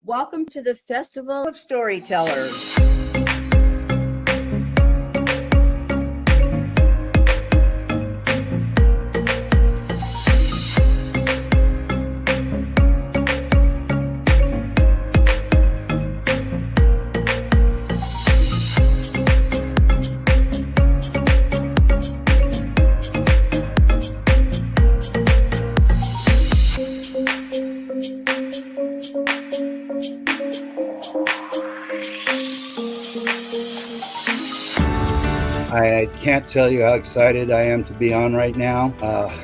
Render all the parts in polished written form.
Welcome to the Festival of Storytellers. I can't tell you how excited I am to be on right now.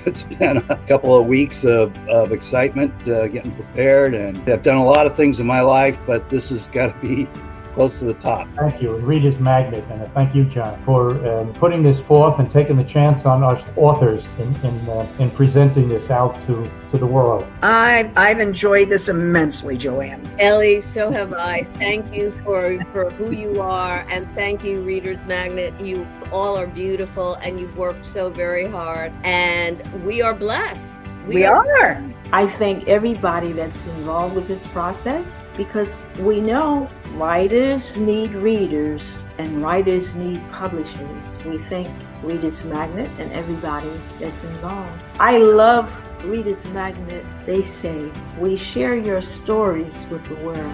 It's been a couple of weeks of excitement, getting prepared, and I've done a lot of things in my life, but this has got to be close to the top. Thank you, Reader's Magnet, and thank you, John, for putting this forth and taking the chance on us authors in presenting this out to the world. I've enjoyed this immensely, Joanne. Ellie, so have I. Thank you for who you are, and thank you, Reader's Magnet. You all are beautiful, and you've worked so very hard, and we are blessed. We are. I thank everybody that's involved with this process, because we know writers need readers and writers need publishers. We thank Reader's Magnet and everybody that's involved. I love Reader's Magnet. They say, we share your stories with the world.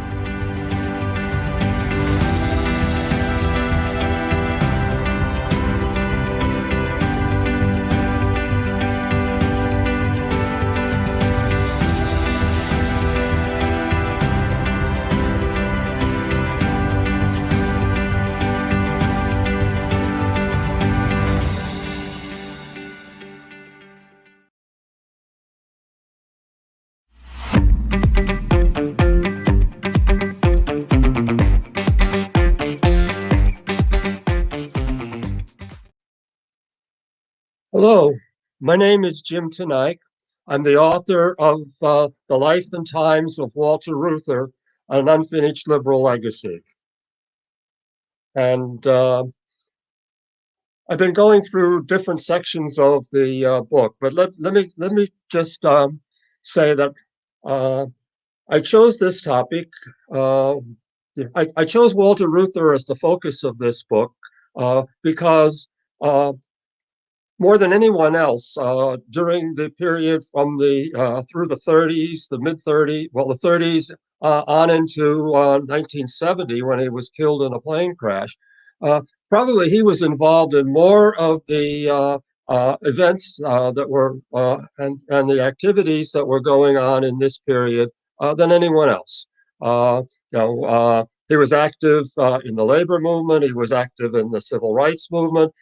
Hello, my name is Jim TENEYCK. I'm the author of The Life and Times of Walter Reuther, An Unfinished Liberal Legacy. And I've been going through different sections of the book, but let me just say that I chose this topic. I chose Walter Reuther as the focus of this book because more than anyone else, during the period from the through the 30s, the mid-30s, well, the 30s on into 1970, when he was killed in a plane crash, probably he was involved in more of the events that were and the activities that were going on in this period than anyone else. He was active in the labor movement. He was active in the civil rights movement.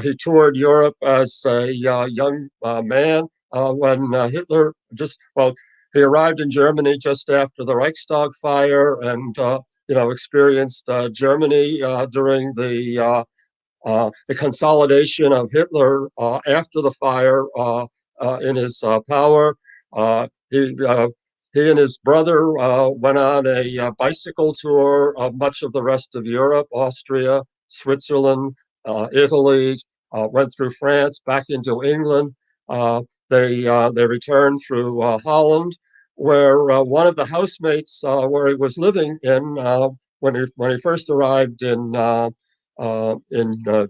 He toured Europe as a young man when Hitler he arrived in Germany just after the Reichstag fire, and experienced Germany during the consolidation of Hitler after the fire in his power. He and his brother went on a bicycle tour of much of the rest of Europe, Austria, Switzerland, Italy, went through France, back into England. They returned through Holland, where one of the housemates where he was living in when he first arrived in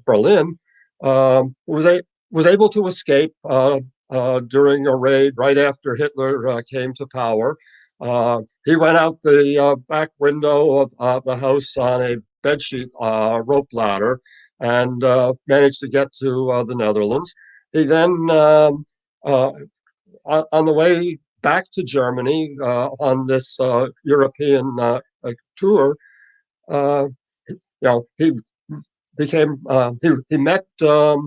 Berlin was able to escape during a raid right after Hitler came to power. He went out the back window of the house on a bedsheet rope ladder and managed to get to the Netherlands. He then, on the way back to Germany on this European tour, he became he met the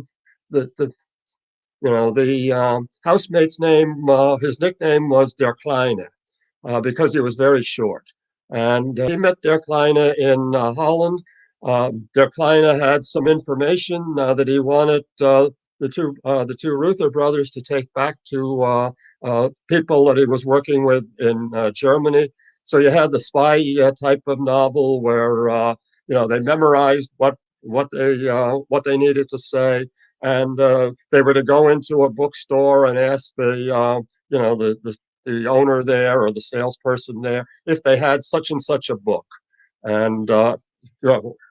housemate's name. His nickname was Der Kleine because he was very short, and he met Der Kleine in Holland. Der Kleine had some information that he wanted the two Reuther brothers to take back to people that he was working with in Germany. So you had the spy type of novel where they memorized what they needed to say, and they were to go into a bookstore and ask the the owner there or the salesperson there if they had such and such a book. And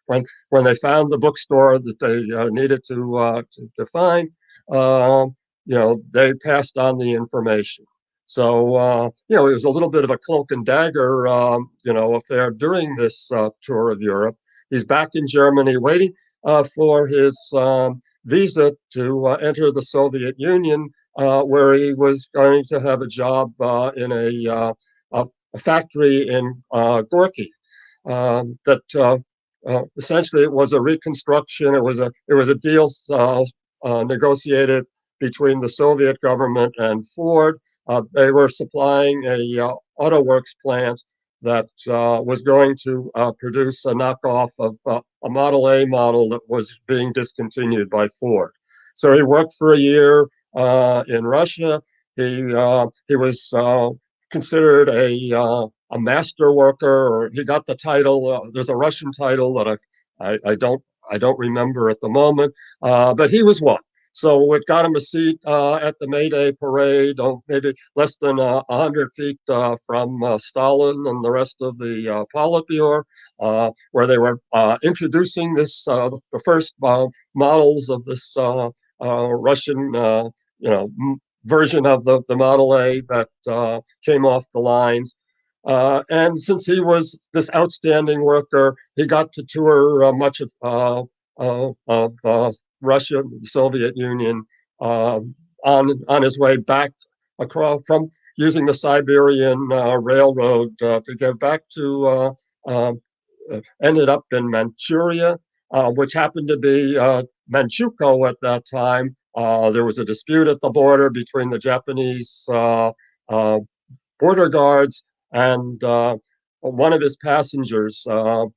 when they found the bookstore that they needed to find, they passed on the information. So it was a little bit of a cloak and dagger, affair during this tour of Europe. He's back in Germany waiting for his visa to enter the Soviet Union, where he was going to have a job in a factory in Gorky. That essentially it was a reconstruction. It was a deal negotiated between the Soviet government and Ford. They were supplying a auto works plant that was going to produce a knockoff of a Model A model that was being discontinued by Ford. So he worked for a year in Russia. He was considered a master worker, or he got the title. There's a Russian title that I don't remember at the moment, but he was one. So it got him a seat at the May Day parade, maybe less than 100 feet from Stalin and the rest of the Politburo, where they were introducing the first models of this Russian, version of the Model A that came off the lines. And since he was this outstanding worker, he got to tour much of Russia, the Soviet Union, on his way back across from using the Siberian Railroad to get back to. Ended up in Manchuria, which happened to be Manchukuo at that time. There was a dispute at the border between the Japanese border guards and one of his passengers, a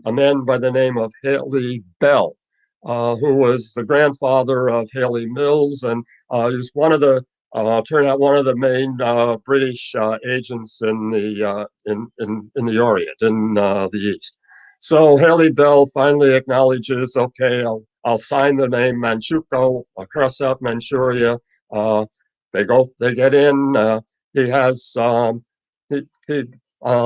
man by the name of Haley Bell, who was the grandfather of Haley Mills, and he was turned out one of the main British agents in the Orient, in the East. So Haley Bell finally acknowledges, okay, I'll sign the name Manchukuo across out Manchuria. They get in. He has he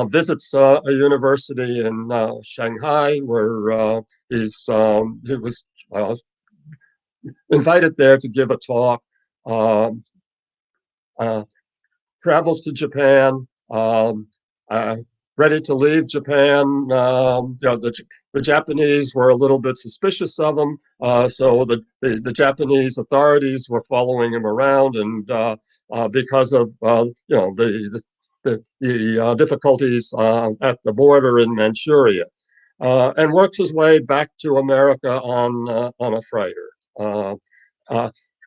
visits a university in Shanghai, where he was invited there to give a talk. Travels to Japan, ready to leave Japan. The Japanese were a little bit suspicious of him, so the Japanese authorities were following him around, and because of the difficulties at the border in Manchuria, and works his way back to America on a freighter.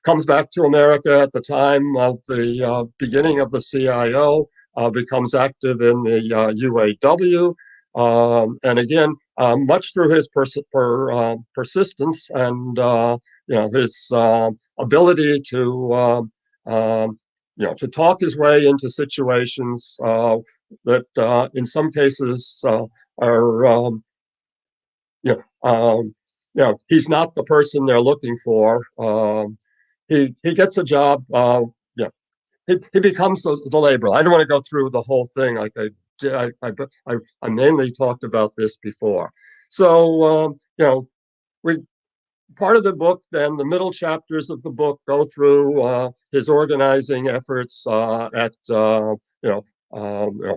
Comes back to America at the time of the beginning of the CIO, becomes active in the UAW, and again, much through his persistence and his ability to talk his way into situations that in some cases are he's not the person they're looking for. He gets a job. He becomes the laborer. I don't want to go through the whole thing. Like I mainly talked about this before. So we part of the book. Then the middle chapters of the book go through his organizing efforts at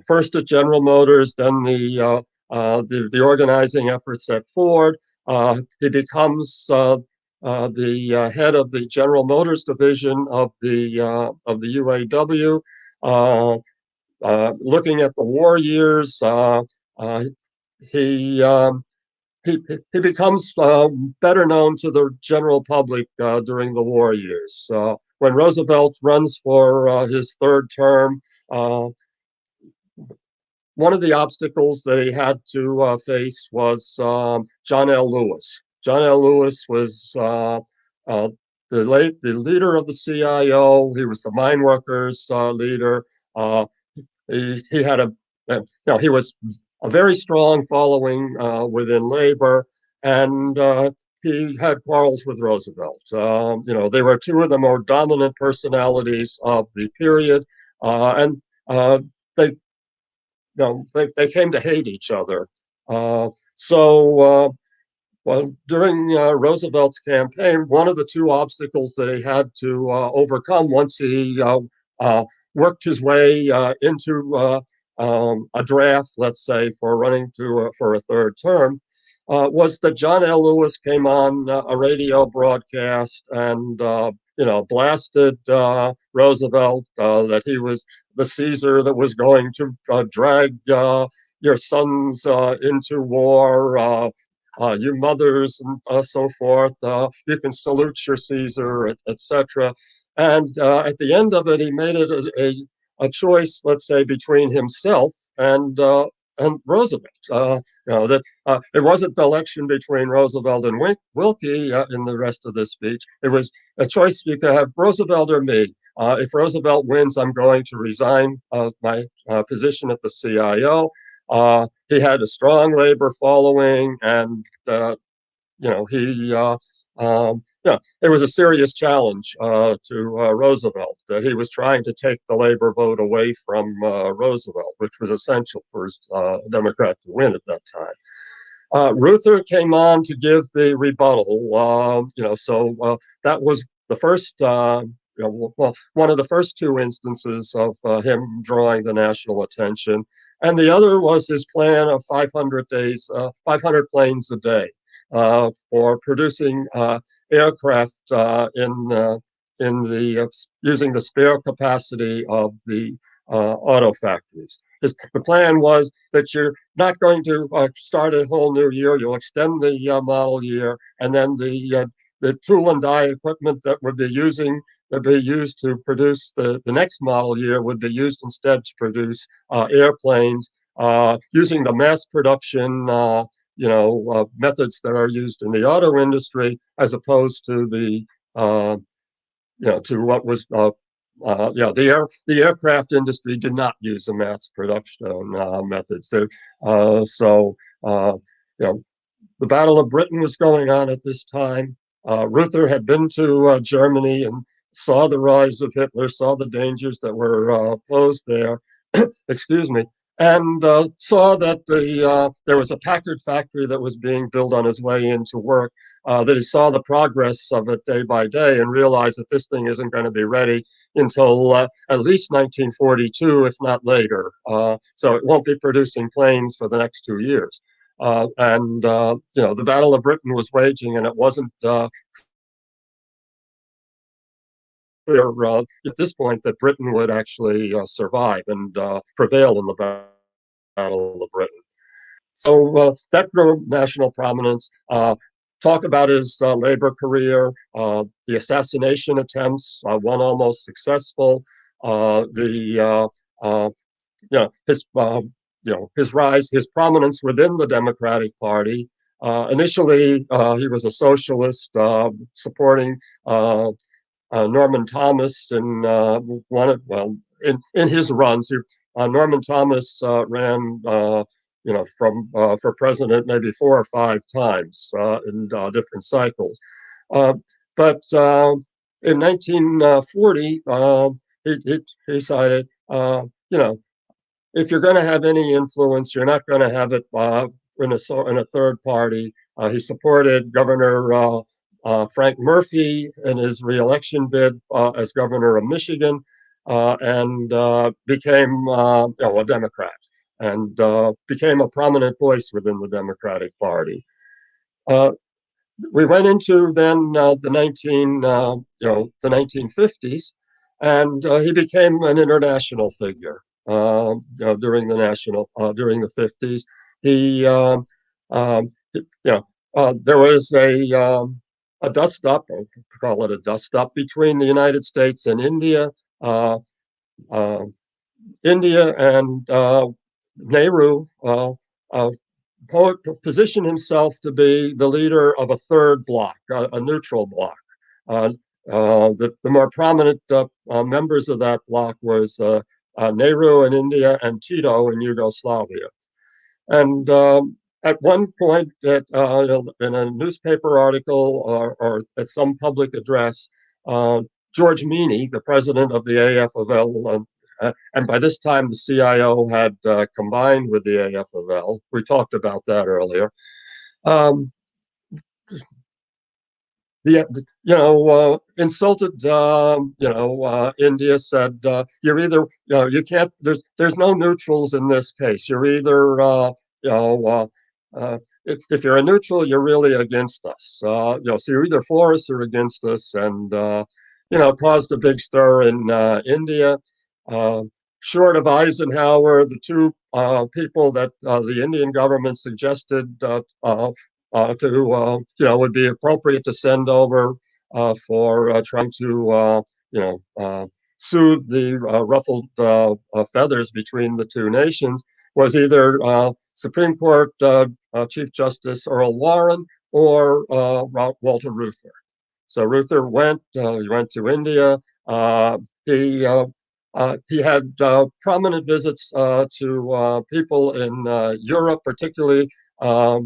first at General Motors, then the organizing efforts at Ford. He becomes the head of the General Motors division of the UAW. Looking at the war years, he becomes better known to the general public during the war years. When Roosevelt runs for his third term, one of the obstacles that he had to face was John L. Lewis. John L. Lewis was the leader of the CIO. He was the mine workers leader. He had he was a very strong following within labor, and he had quarrels with Roosevelt. They were two of the more dominant personalities of the period, and uh, they they came to hate each other. So well, during Roosevelt's campaign, one of the two obstacles that he had to overcome once he worked his way into a draft, let's say, for running for a third term, was that John L. Lewis came on a radio broadcast and blasted Roosevelt that he was the Caesar that was going to drag your sons into war. You mothers and so forth, you can salute your Caesar, etc. And at the end of it, he made it a choice, let's say, between himself and Roosevelt. That it wasn't the election between Roosevelt and Wilkie in the rest of the speech. It was a choice you could have Roosevelt or me. If Roosevelt wins, I'm going to resign my position at the CIO. He had a strong labor following, and he it was a serious challenge to Roosevelt. He was trying to take the labor vote away from Roosevelt, which was essential for his Democrat to win at that time. Reuther came on to give the rebuttal. So that was the first. One of the first two instances of him drawing the national attention, and the other was his plan of 500 days, 500 planes a day, for producing aircraft using the spare capacity of the auto factories. The plan was that you're not going to start a whole new year. You'll extend the model year, and then the tool and die equipment that would be used to produce the next model year would be used instead to produce airplanes using the mass production methods that are used in the auto industry, as opposed to the to what was the aircraft industry did not use the mass production methods. The Battle of Britain was going on at this time. Reuther had been to Germany and saw the rise of Hitler, saw the dangers that were posed there. Excuse me. And saw that there was a Packard factory that was being built on his way into work, that he saw the progress of it day by day and realized that this thing isn't going to be ready until at least 1942, if not later. So it won't be producing planes for the next 2 years. The Battle of Britain was waging, and it wasn't clear at this point that Britain would actually survive and prevail in the Battle of Britain. So that grew national prominence. Talk about his labor career, the assassination attempts, one almost successful. His rise, his prominence within the Democratic Party. Initially, he was a socialist, supporting Norman Thomas in in his runs. Norman Thomas ran for president maybe 4 or 5 times in different cycles. But in 1940, he decided, if you're going to have any influence, you're not going to have it in a third party. He supported Governor Frank Murphy in his reelection bid as governor of Michigan, and became a Democrat, and became a prominent voice within the Democratic Party. We went into then the 1950s, and he became an international figure during the 50s. He there was a dust up, call it a dust up, between the United States and India. India and Nehru positioned himself to be the leader of a third bloc, a neutral bloc. The more prominent members of that bloc was Nehru in India and Tito in Yugoslavia. And at one point, in a newspaper article or at some public address, George Meany, the president of the AFL And by this time, the CIO had combined with the AFL. We talked about that earlier. Um, insulted, India said, you're either, you can't, there's no neutrals in this case. You're either, you know, if you're a neutral, you're really against us. So you're either for us or against us, and caused a big stir in India. Uh, Short of Eisenhower, the two people that the Indian government suggested would be appropriate to send over for trying to soothe the ruffled feathers between the two nations was either Supreme Court Chief Justice Earl Warren or Walter Reuther. So Reuther went. He went to India. He had prominent visits to people in Europe, particularly a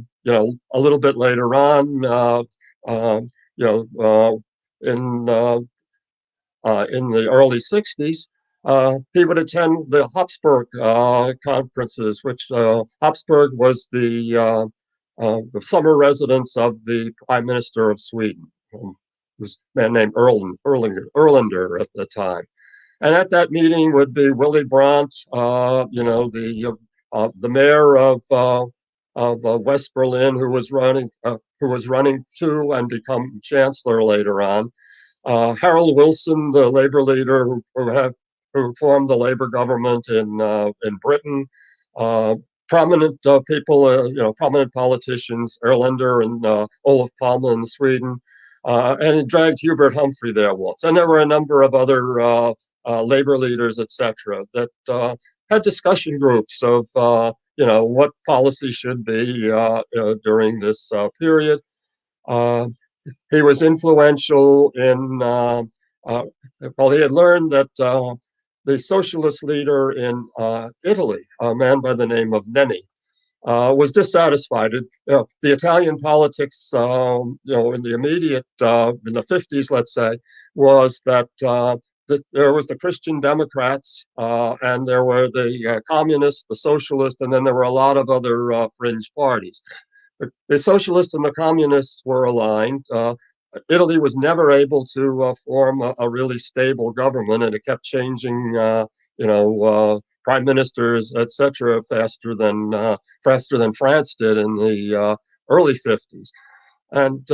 little bit later on, in the early 60s. He would attend the Habsburg conferences, which Habsburg was the summer residence of the Prime Minister of Sweden. Was a man named Erlander at the time. And at that meeting would be Willy Brandt, the mayor of West Berlin, who was running to and become chancellor later on. Harold Wilson, the labor leader who formed the labor government in Britain. Prominent people, prominent politicians, Erlander and Olof Palme in Sweden. And it dragged Hubert Humphrey there once. And there were a number of other labor leaders, etc., that had discussion groups of what policy should be during this period. He was influential in he had learned that the socialist leader in Italy, a man by the name of Nenni, was dissatisfied. The Italian politics, in the immediate, in the 50s, let's say, was that there was the Christian Democrats, and there were the communists, the socialists, and then there were a lot of other fringe parties. The socialists and the communists were aligned. Italy was never able to form a really stable government, and it kept changing, prime ministers, etc., faster than France did in the early 50s. And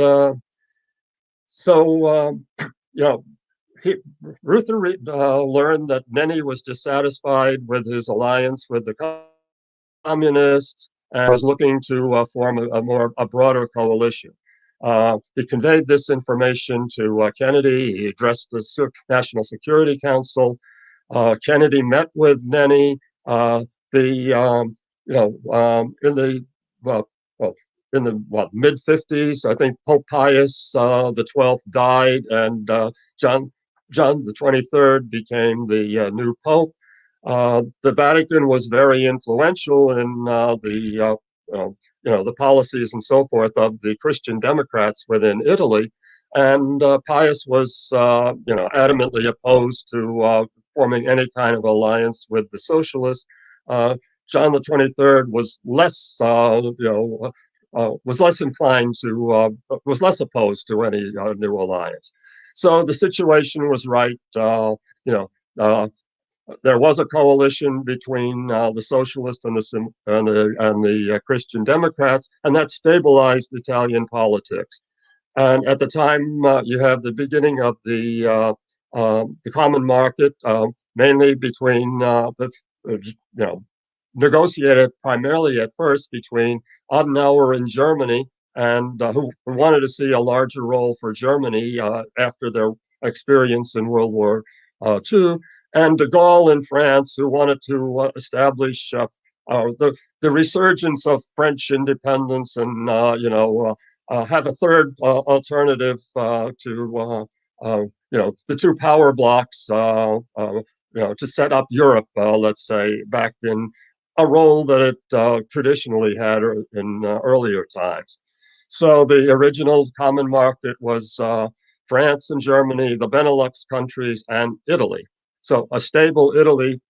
Reuther learned that Nenni was dissatisfied with his alliance with the communists and was looking to form a broader coalition. He conveyed this information to Kennedy. He addressed the National Security Council. Kennedy met with Nenni. In the mid 50s, I think Pope Pius the 12th died, and John the 23rd became the new pope. The Vatican was very influential in the policies and so forth of the Christian Democrats within Italy, and Pius was adamantly opposed to forming any kind of alliance with the socialists. John the 23rd was less inclined to was less opposed to any new alliance. So the situation was right. There was a coalition between the socialists and the Christian Democrats, and that stabilized Italian politics. And at the time, you have the beginning of the common market, mainly between negotiated primarily at first between Adenauer in Germany, and who wanted to see a larger role for Germany after their experience in World War II, and de Gaulle in France, who wanted to establish the resurgence of French independence and have a third alternative to the two power blocks, to set up Europe, let's say, back in a role that it traditionally had in earlier times. So the original common market was France and Germany, the Benelux countries, and Italy. So a stable Italy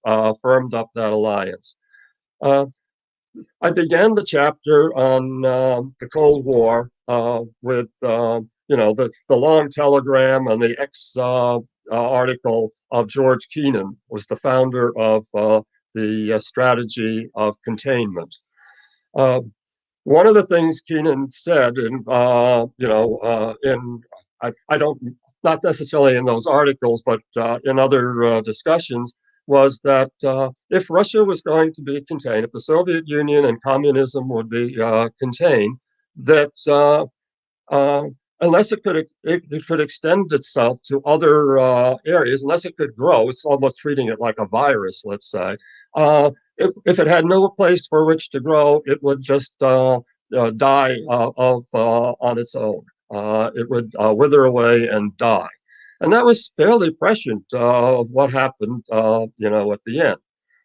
firmed up that alliance. I began the chapter on the Cold War with the long telegram and the article of George Kennan, was the founder of the strategy of containment. Uh, One of the things Kennan said, I don't, not necessarily in those articles, but in other discussions, was that if Russia was going to be contained, if the Soviet Union and communism would be contained, that uh, unless it could extend itself to other areas, unless it could grow, it's almost treating it like a virus, let's say. If it had no place for which to grow, it would just die on its own. It would wither away and die. And that was fairly prescient of what happened, at the end.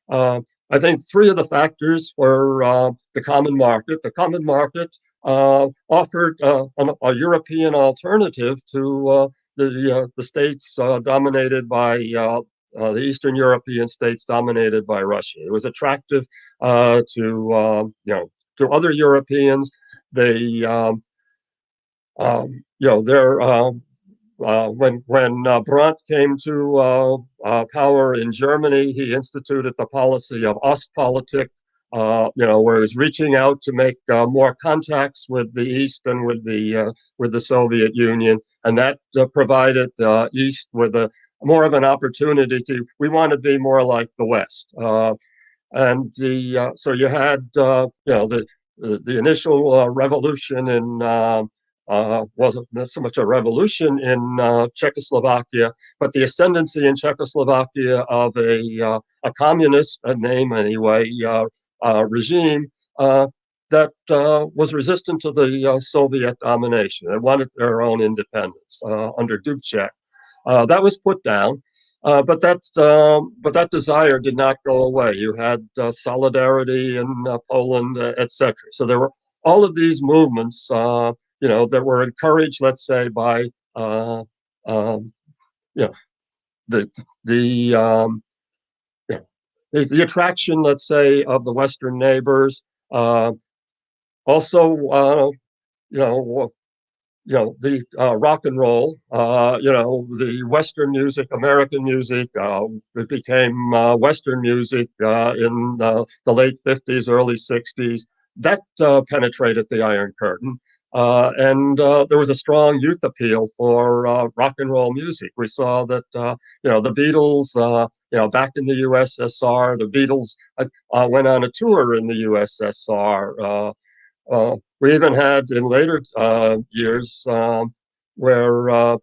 Uh, I think three of the factors were the common market. The common market offered a European alternative to the states dominated by the Eastern European states dominated by Russia. It was attractive to other Europeans. They their when Brandt came to power in Germany, he instituted the policy of Ostpolitik, where he was reaching out to make more contacts with the East and with the Soviet Union, and that provided the East with more of an opportunity to. We want to be more like the West, and so you had the initial revolution in. Wasn't so much a revolution in Czechoslovakia, but the ascendancy in Czechoslovakia of a communist name anyway regime that was resistant to the Soviet domination. They wanted their own independence under Dubček. That was put down. But that desire did not go away. You had solidarity in Poland, etc. So there were all of these movements, that were encouraged, let's say, by you know, the the, um, the attraction, let's say, of the Western neighbors. Also, you know, the rock and roll, the Western music, American music. It became Western music in the late 50s, early 60s. That penetrated the Iron Curtain. And there was a strong youth appeal for rock and roll music. We saw that, the Beatles, back in the USSR, the Beatles went on a tour in the USSR. We even had in later years where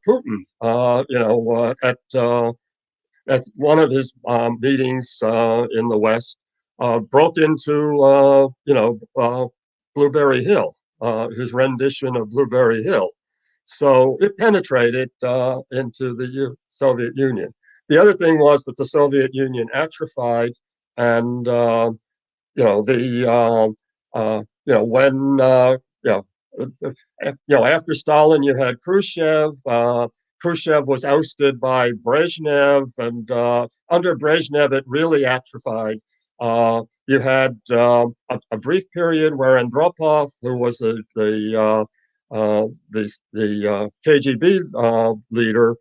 Putin, at one of his meetings in the West, broke into, Blueberry Hill, his rendition of Blueberry Hill. So it penetrated into the Soviet Union. The other thing was that the Soviet Union atrophied, and the when after Stalin, you had Khrushchev. Khrushchev was ousted by Brezhnev, and under Brezhnev, it really atrophied. You had a brief period where Andropov, who was the KGB leader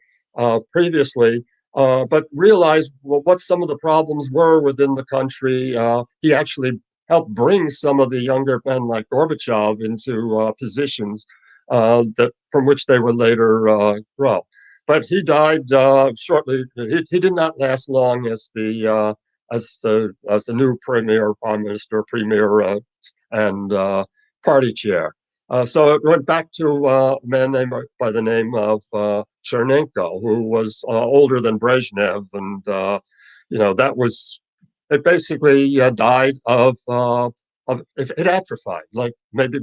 previously, but realized what some of the problems were within the country. He actually helped bring some of the younger men like Gorbachev into positions that from which they would later grow. But he died shortly. He did not last long as the new prime minister, and party chair. So it went back to a man named by the name of Chernenko, who was older than Brezhnev, and that was it. Basically died of it atrophied. Like maybe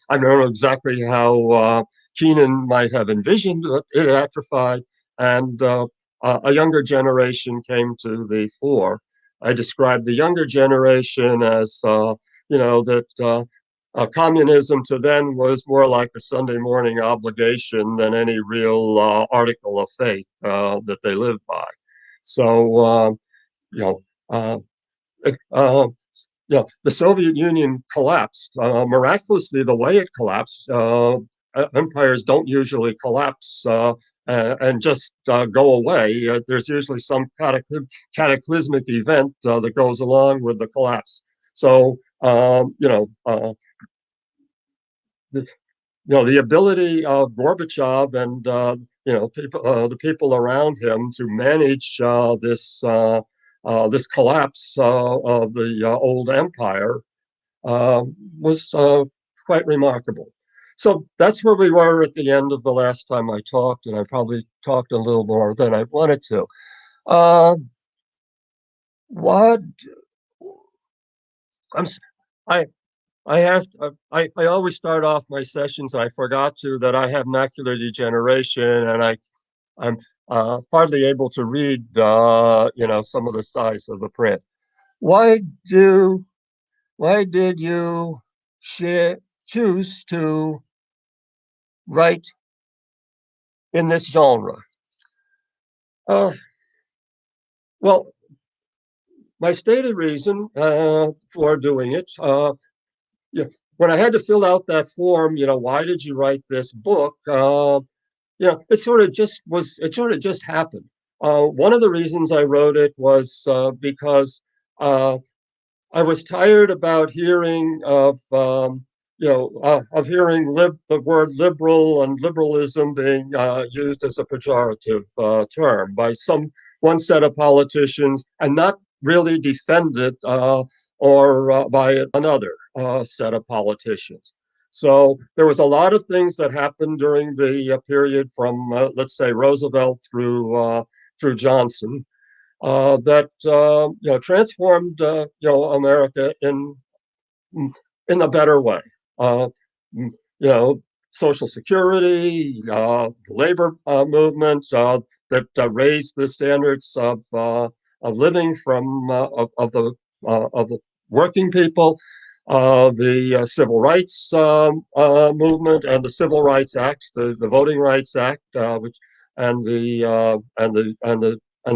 I don't know exactly how Keenan might have envisioned it atrophied, and a younger generation came to the fore. I described the younger generation as that. Communism to them was more like a Sunday morning obligation than any real article of faith that they lived by. So, you know, uh, uh, the Soviet Union collapsed. Miraculously, the way it collapsed, empires don't usually collapse and just go away. There's usually some cataclysmic event that goes along with the collapse. So, the, the ability of Gorbachev and the people around him to manage this collapse of the old empire was quite remarkable. So that's where we were at the end of the last time I talked, and I probably talked a little more than I wanted to. Uh, what I'm I I have I always start off my sessions. I forgot to that I have macular degeneration, and I'm hardly able to read some of the size of the print. Why do why did you choose to write in this genre? Uh, well, my stated reason for doing it, yeah, when I had to fill out that form, why did you write this book? It sort of just happened. One of the reasons I wrote it was because uh, I was tired about hearing of hearing the word liberal and liberalism being used as a pejorative term by one set of politicians and not really defended or by another set of politicians. So there was a lot of things that happened during the period from, let's say, Roosevelt through Johnson that transformed America in a better way. Uh, you know, Social Security, the labor movement that raised the standards of living of the working people. The civil rights movement and the Civil Rights Acts, the Voting Rights Act, which and the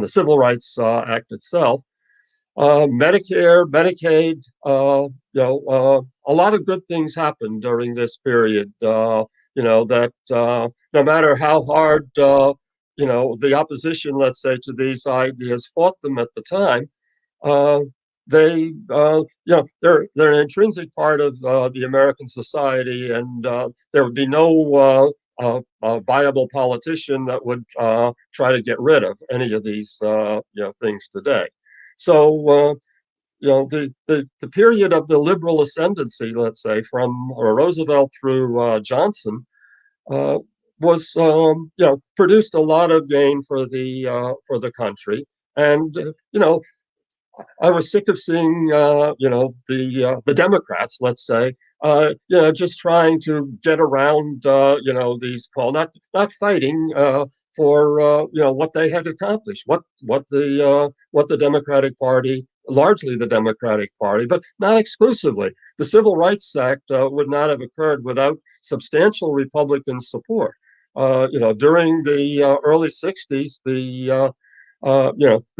Civil Rights Act itself, Medicare, Medicaid, a lot of good things happened during this period. That no matter how hard, the opposition, let's say, to these ideas fought them at the time, uh, they're an intrinsic part of the American society, and there would be no viable politician that would try to get rid of any of these, things today. So, the period of the liberal ascendancy, let's say, from Roosevelt through Johnson, uh, was produced a lot of gain for the country, and I was sick of seeing, the Democrats, let's say, just trying to get around, these not fighting for, what they had accomplished, what the Democratic Party, largely the Democratic Party, but not exclusively. The Civil Rights Act would not have occurred without substantial Republican support. During the early '60s, the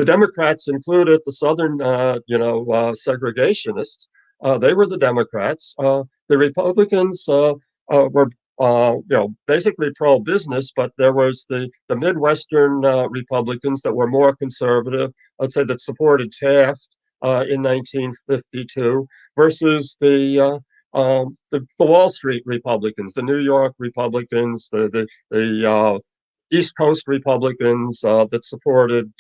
Democrats included the Southern, segregationists. They were the Democrats. The Republicans were, basically pro-business, but there was the Midwestern Republicans that were more conservative. I'd say that supported Taft in 1952 versus the Wall Street Republicans, the New York Republicans, the East Coast Republicans that supported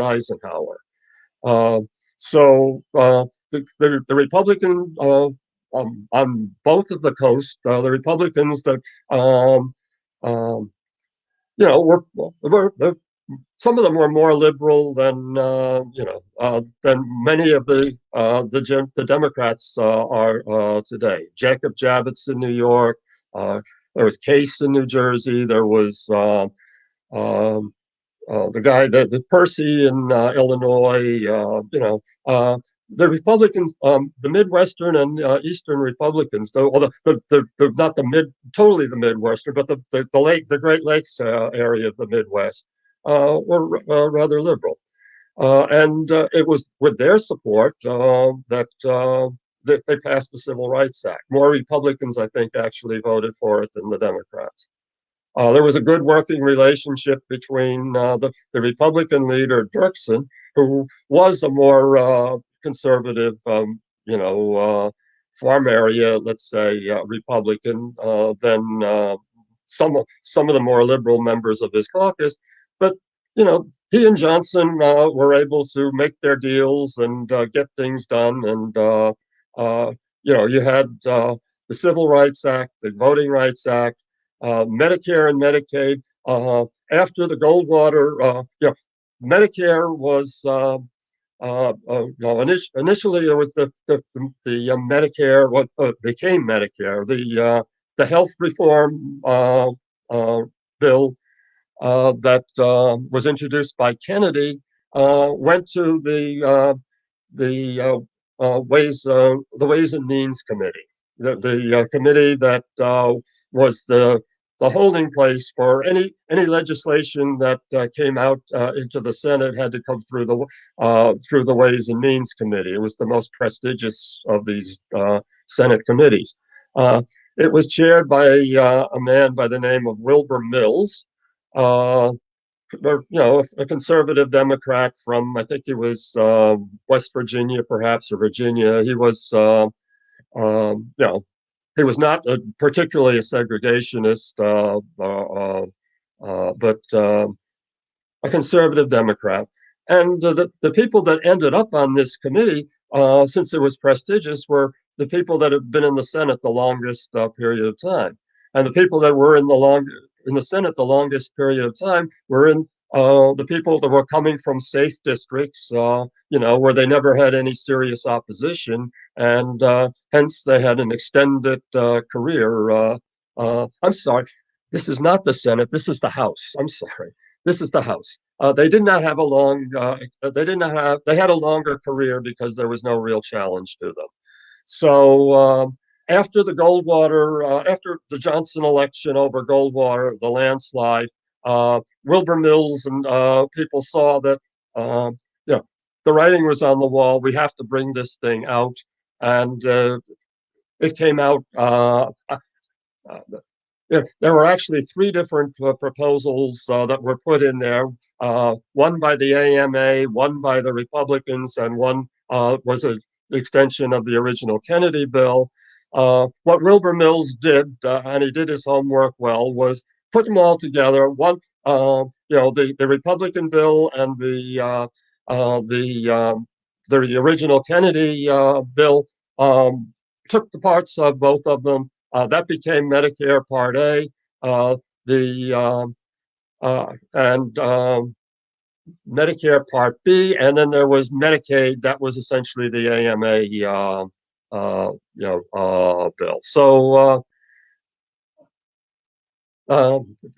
Eisenhower. Uh, the Republican on both of the coast, the Republicans that um, were some of them were more liberal than many of the Democrats are today. Jacob Javits in New York. There was Case in New Jersey. There was um, the Percy in Illinois. The Republicans, the Midwestern and Eastern Republicans, though, not totally the Midwestern, but the Great Lakes area of the Midwest. were rather liberal. And it was with their support that they passed the Civil Rights Act. More Republicans, I think, actually voted for it than the Democrats. There was a good working relationship between the Republican leader, Dirksen, who was a more conservative, farm area, let's say, Republican than some of the more liberal members of his caucus. But, he and Johnson were able to make their deals and get things done. And, you had the Civil Rights Act, the Voting Rights Act, Medicare and Medicaid. After the Goldwater, Medicare was initially it was the Medicare, what became Medicare, the health reform bill that was introduced by Kennedy went to the Ways and Means Committee, the committee that was the holding place for any legislation that came out into the Senate had to come through the Ways and Means Committee. It was the most prestigious of these Senate committees. It was chaired by a man by the name of Wilbur Mills, a conservative Democrat from, I think he was West Virginia, perhaps, or Virginia. He was, he was not particularly a segregationist, but a conservative Democrat. And the people that ended up on this committee, since it was prestigious, were the people that had been in the Senate the longest period of time. And the people that were in the Senate the longest period of time were in the people that were coming from safe districts, where they never had any serious opposition, and hence they had an extended career. I'm sorry, this is not the Senate. This is the House. I'm sorry. This is the House. They did not have a long. They had a longer career because there was no real challenge to them. So after after the Johnson election over Goldwater, the landslide, Wilbur Mills and people saw that the writing was on the wall. We have to bring this thing out, and it came out. There were actually three different proposals that were put in there. One by the AMA, one by the Republicans, and one was an extension of the original Kennedy bill. What Wilbur Mills did, and he did his homework well, was put them all together. One, the Republican bill and the original Kennedy bill, took the parts of both of them. That became Medicare Part A, and Medicare Part B, and then there was Medicaid. That was essentially the AMA, bill. So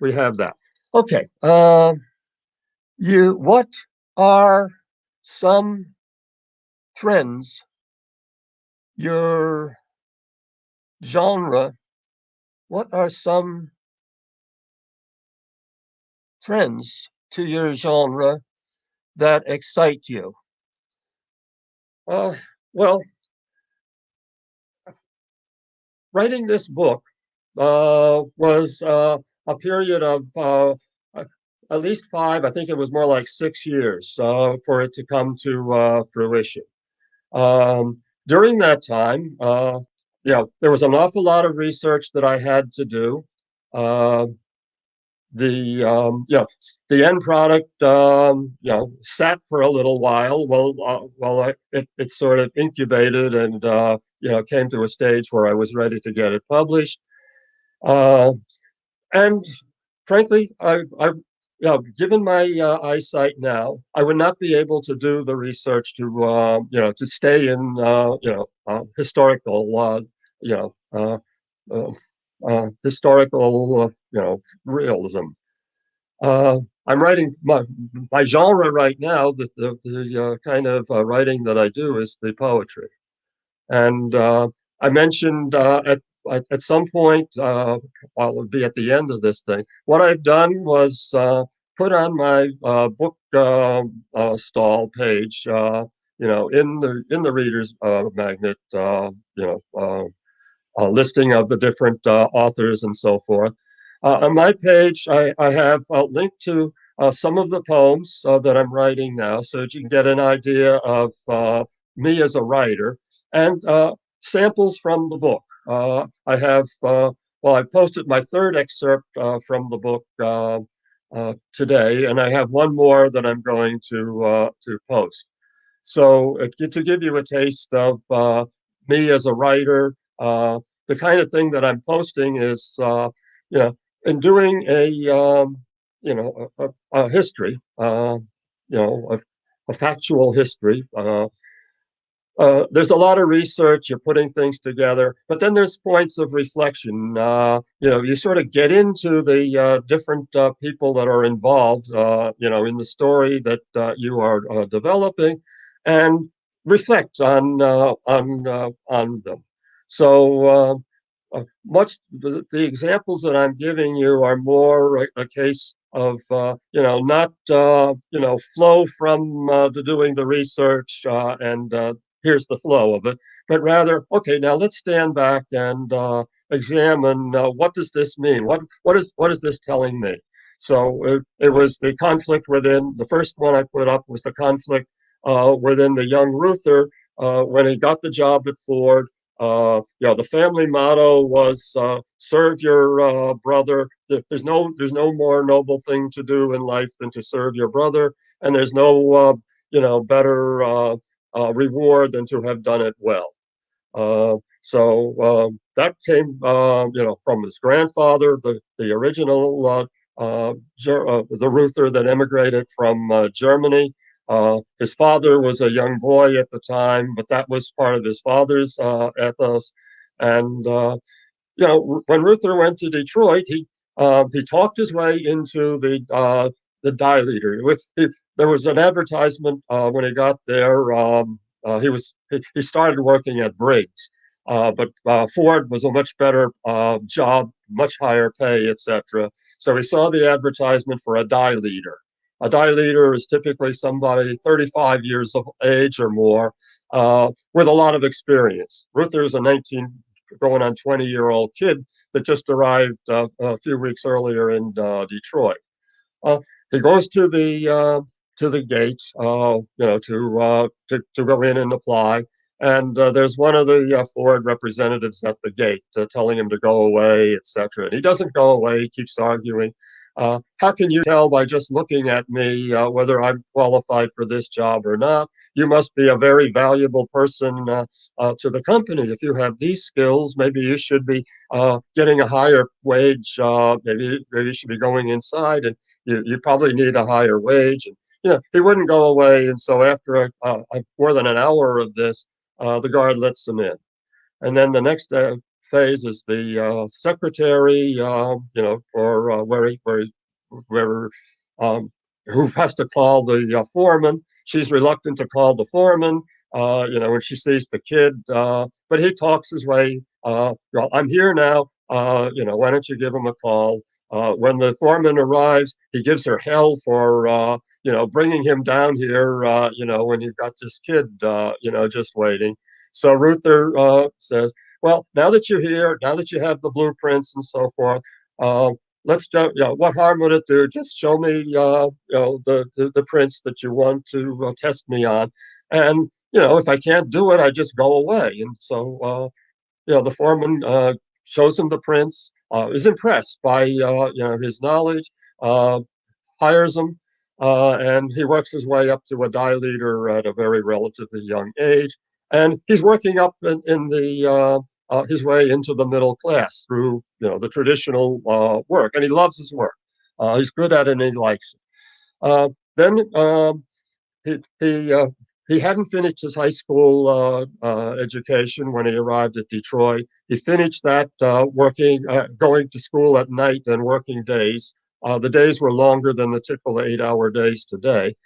we have that. Okay. What are some trends your genre? What are some trends to your genre that excite you? Well, writing this book was a period of at least 5, I think it was more like 6 years for it to come to fruition. During that time, there was an awful lot of research that I had to do. The end product, sat for a little while. Well, it sort of incubated and came to a stage where I was ready to get it published. And frankly, given my eyesight now, I would not be able to do the research to stay in historical historical realism. I'm writing my genre right now. The kind of writing that I do is the poetry, and I mentioned at some point, I'll be at the end of this thing. What I've done was put on my book stall page, in the reader's magnet, listing of the different authors and so forth. On my page, I have linked to some of the poems that I'm writing now, so that you can get an idea of me as a writer, and samples from the book. I have, I posted my third excerpt from the book today, and I have one more that I'm going to post. So to give you a taste of me as a writer, the kind of thing that I'm posting is, in doing a history, a factual history. There's a lot of research, you're putting things together, but then there's points of reflection. You sort of get into the different people that are involved, in the story that you are developing, and reflect on them. So the examples that I'm giving you are more a case of not flow from the doing the research and here's the flow of it, but rather, okay, now let's stand back and examine what does this mean? What is this telling me? So it was the conflict within. The first one I put up was the conflict within the young Ruther when he got the job at Ford. The family motto was serve your brother. There's no more noble thing to do in life than to serve your brother, and there's no better reward than to have done it well. So that came, from his grandfather, the original the Ruther that emigrated from Germany. His father was a young boy at the time, but that was part of his father's ethos. And when Ruther went to Detroit, he talked his way into the dye leader. There was an advertisement when he got there. He started working at Briggs, but Ford was a much better job, much higher pay, etc. So he saw the advertisement for a dye leader. A dye leader is typically somebody 35 years of age or more with a lot of experience. Ruther is a 19 going on 20-year-old kid that just arrived a few weeks earlier in Detroit. He goes to the gate, to go in and apply. And there's one of the Ford representatives at the gate telling him to go away, etc. And he doesn't go away. He keeps arguing. How can you tell by just looking at me whether I'm qualified for this job or not? You must be a very valuable person to the company. If you have these skills, maybe you should be getting a higher wage. Maybe you should be going inside, and you probably need a higher wage. And he wouldn't go away. And so after more than an hour of this, the guard lets him in. And then the next phase is the secretary, for where who has to call the foreman. She's reluctant to call the foreman, when she sees the kid. But he talks his way. I'm here now. Why don't you give him a call? When the foreman arrives, he gives her hell for, bringing him down here, when you've got this kid, just waiting. So Ruther says, well, now that you're here, now that you have the blueprints and so forth, let's do, what harm would it do? Just show me, the prints that you want to test me on. And, if I can't do it, I just go away. And so, the foreman shows him the prints, is impressed by, his knowledge, hires him, and he works his way up to a dye leader at a very relatively young age. And he's working up in the his way into the middle class through the traditional work, and he loves his work. He's good at it, and he likes it. Then he he uh, he hadn't finished his high school education when he arrived at Detroit. He finished that going to school at night and working days. The days were longer than the typical 8-hour days today.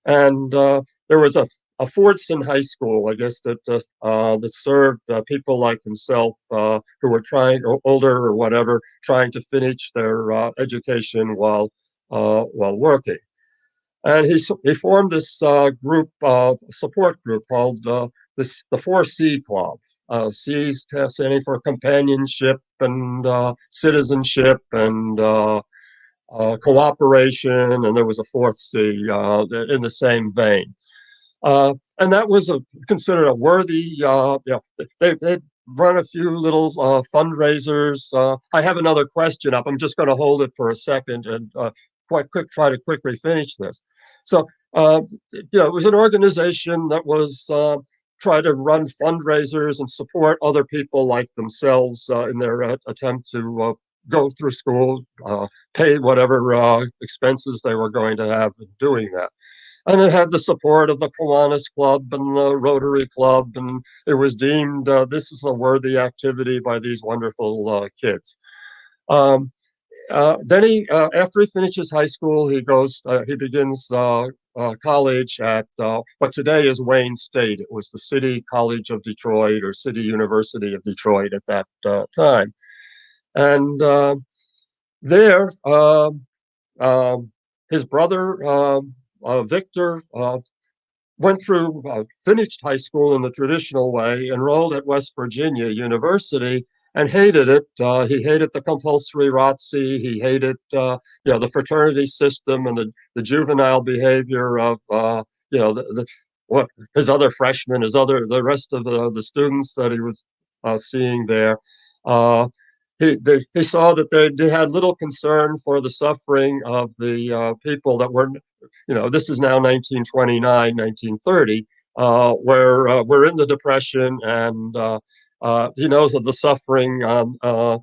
And there was a Fordson High School, I guess, that served people like himself who were older or whatever, trying to finish their education while while working. And he formed this support group called the 4C Club. C standing for companionship and citizenship and cooperation, and there was a fourth C in the same vein. And that was considered a worthy, they run a few little fundraisers. I have another question up. I'm just going to hold it for a second and try to quickly finish this. So, it was an organization that was try to run fundraisers and support other people like themselves in their attempt to go through school, pay whatever expenses they were going to have in doing that. And it had the support of the Kiwanis Club and the Rotary Club, and it was deemed this is a worthy activity by these wonderful kids. Then after he finishes high school, he begins college at what today is Wayne State. It was the City College of Detroit or City University of Detroit at that time. And there, his brother, Victor, finished high school in the traditional way, enrolled at West Virginia University, and hated it. He hated the compulsory ROTC. He hated, the fraternity system and the juvenile behavior of, what his other freshmen, the rest of the students that he was seeing there. He saw that they had little concern for the suffering of the people that were, this is now 1929, 1930, where we're in the Depression, and he knows of the suffering, in the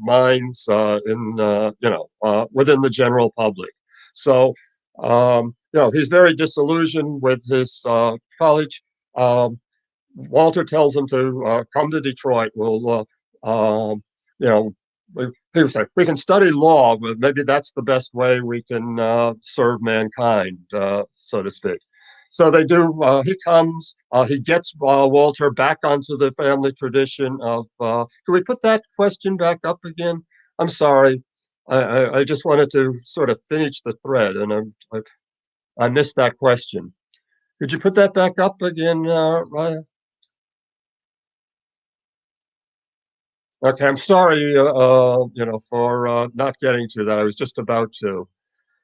mines, within the general public. So, he's very disillusioned with his college. Walter tells him to come to Detroit. He was like, we can study law, but maybe that's the best way we can serve mankind, so to speak. So they do. He comes. He gets Walter back onto the family tradition of. Can we put that question back up again? I'm sorry. I just wanted to sort of finish the thread, and I missed that question. Could you put that back up again, Ryan? Okay, I'm sorry, for not getting to that. I was just about to.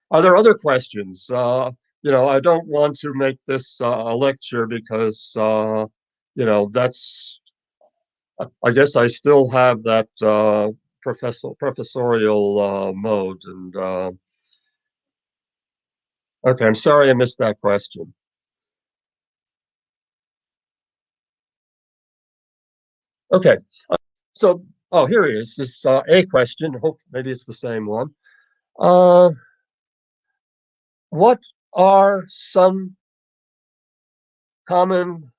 Are there other questions? I don't want to make this a lecture because, that's. I guess I still have that professorial mode, and okay, I'm sorry I missed that question. Okay, so here he is. This a question. Hope maybe it's the same one. What are some common?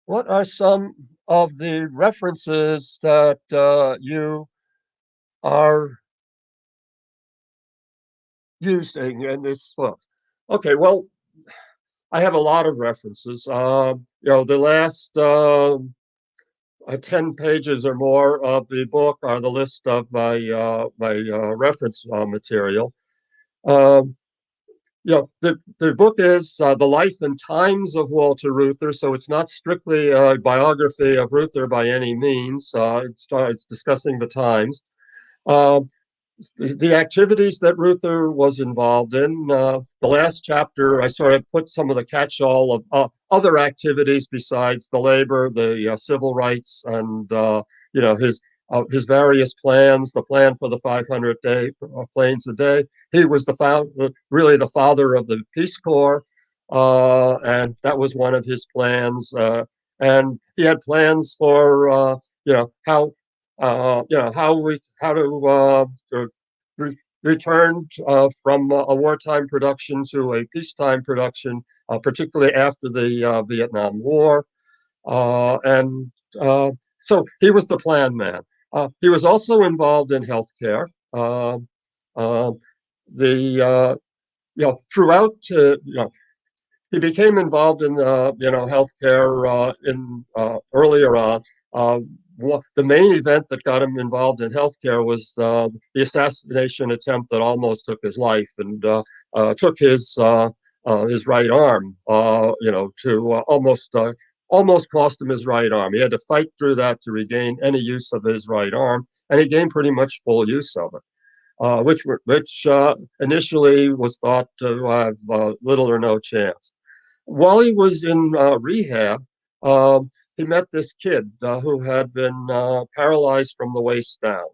What are some of the references that you are using in this book? Okay, well, I have a lot of references. The last 10 pages or more of the book are the list of my reference material. The book is The Life and Times of Walter Reuther, so it's not strictly a biography of Reuther by any means. It's discussing the times. The activities that Reuther was involved in. The last chapter, I sort of put some of the catch-all of other activities besides the labor, the civil rights, and his various plans. The plan for the 500 planes a day. He was really the father of the Peace Corps, and that was one of his plans. And he had plans for how to return from a wartime production to a peacetime production, particularly after the Vietnam War. So he was the plan man. He was also involved in healthcare. Throughout, he became involved in healthcare earlier on. the main event that got him involved in healthcare was the assassination attempt that almost took his life and took his right arm, to almost cost him his right arm. He had to fight through that to regain any use of his right arm, and he gained pretty much full use of it. Which initially was thought to have little or no chance. While he was in rehab, he met this kid who had been paralyzed from the waist down,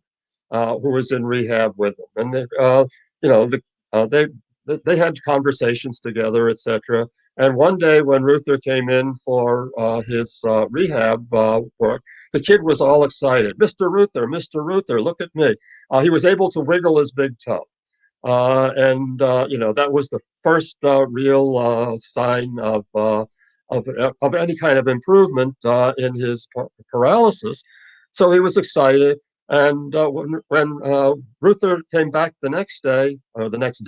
who was in rehab with him, and they had conversations together, etc. And one day, when Ruther came in for his rehab work, the kid was all excited. Mr. Ruther, look at me. He was able to wiggle his big toe. And that was the first real sign of any kind of improvement in his paralysis. So he was excited. And when Ruther came back the next day, or the next